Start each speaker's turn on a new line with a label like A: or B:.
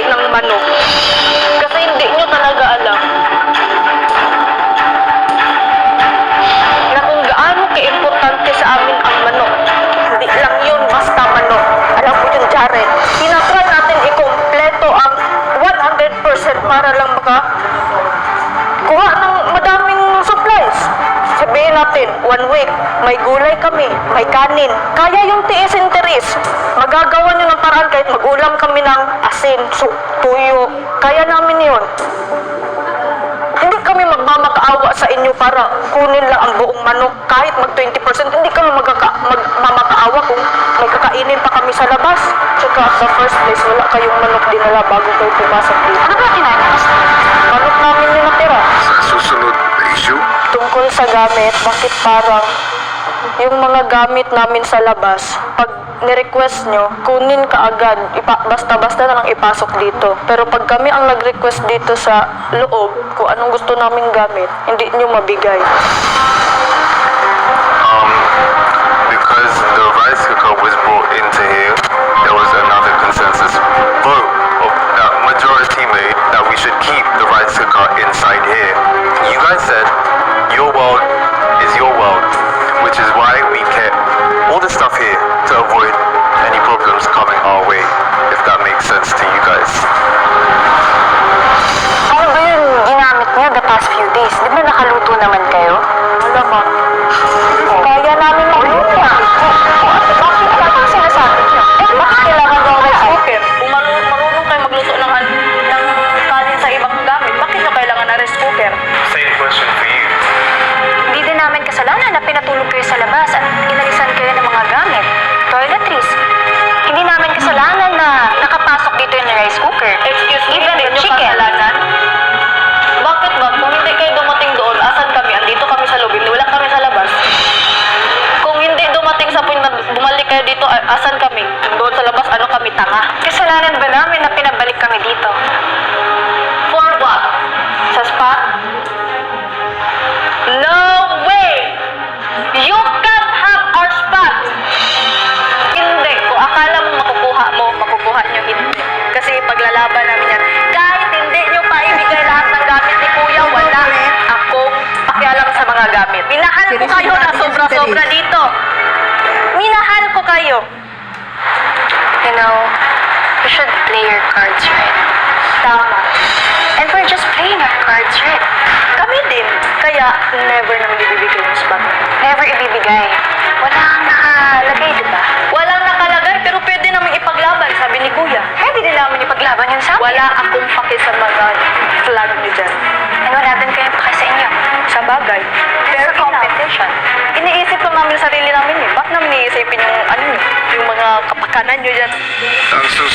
A: pagpili ng manok. Kasi hindi nyo talaga alam na kung gaano ka-importante sa amin ang manok. Hindi lang yun basta manok. Alam mo yun, Jared, tinatry natin ikumpleto ang 100% para lang kuha ng madaming supplies. Sabihin natin, 1 week, may gulay kami, may kanin. Kaya yung tiisin tiris. Magagawa nyo ng paraan kahit mag-ulam kami ng asin, tuyo. Kaya namin yun. Hindi kami magmamakaawa sa inyo para kunin lang ang buong manok. Kahit mag 20%, hindi kami magmamakaawa kung may kakainin pa kami sa labas. Tsaka at the first place, wala kayong manok dinala bago kayo pumasok dito.
B: Ano ba kinakas?
A: Manok namin yung natira.
C: Sa susunod na issue,
A: Tungkol sa gamit, bakit parang yung mga gamit namin sa labas, pag ni-request nyo, kunin ka agad, basta-basta na lang ipasok dito. Pero pag kami ang nag-request dito sa loob, kung anong gusto naming gamit, hindi nyo mabigay.
C: because the rice cooker was brought into here, there was another consensus vote of that majority made that we should keep the rice cooker inside here. You guys said your world is your world, which is why we kept all the stuff here to avoid any problems coming our way, if that makes sense to you guys.
B: Ano ba yung ginamit niyo the past few days? Di ba nakaluto naman kayo?
A: Alam mo, kaya namin magluto.
B: Bakit ano ang sinasabi niyo? Bakit kailangan daw rice cooker?
A: Kung marunong kayo magluto ng kanin sa ibang gamit, bakit nyo kailangan na rice cooker?
C: Same question for you.
B: Hindi din namin kasalanan na pinatulog kayo sa labas at inalisan kayo ng mga gamit. Toiletries. Hindi namin kasalanan na nakapasok dito yung rice cooker.
A: Excuse me,
B: Even
A: hindi
B: the
A: nyo
B: chicken.
A: kasalanan? Bakit ba? Kung hindi kayo dumating doon, asan kami? Andito kami sa loob, wala kami sa labas. Kung hindi dumating sa point na bumalik kayo dito, asan kami? Doon sa labas, ano kami, tanga?
B: Kasalanan ba namin na pinabalik kami dito?
A: For what? Sa spa? No way! You can't have our spot! Hindi. Kung akala mo makukuha nyo, hindi. Kasi paglalaban namin yan. Kahit hindi nyo pa ibigay lahat ng gamit ni Kuya, wala akong pakialam sa mga gamit. Minahal ko kayo na sobra-sobra dito. Minahal ko kayo.
B: You know, we should play your cards right.
A: Tama.
B: And we're just playing our cards right.
A: Kami din. Kaya, never naman ibibigay yung spot.
B: Never ibibigay. Wala kang nakalagay, di ba?
A: Walang nakalagay, pero pwede namin ipaglaban, sabi ni Kuya.
B: Pwede din namin ipaglaban yun sa amin.
A: Wala akong paki sa mga flag niyo dyan.
B: And wala din kayong paki sa inyo.
A: Sa bagay.
B: Fair competition.
A: Iniisip lang namin sarili namin eh. Ba't namin iisipin yung ano nyo? Yung mga kapakanan nyo dyan?
C: Ang susunod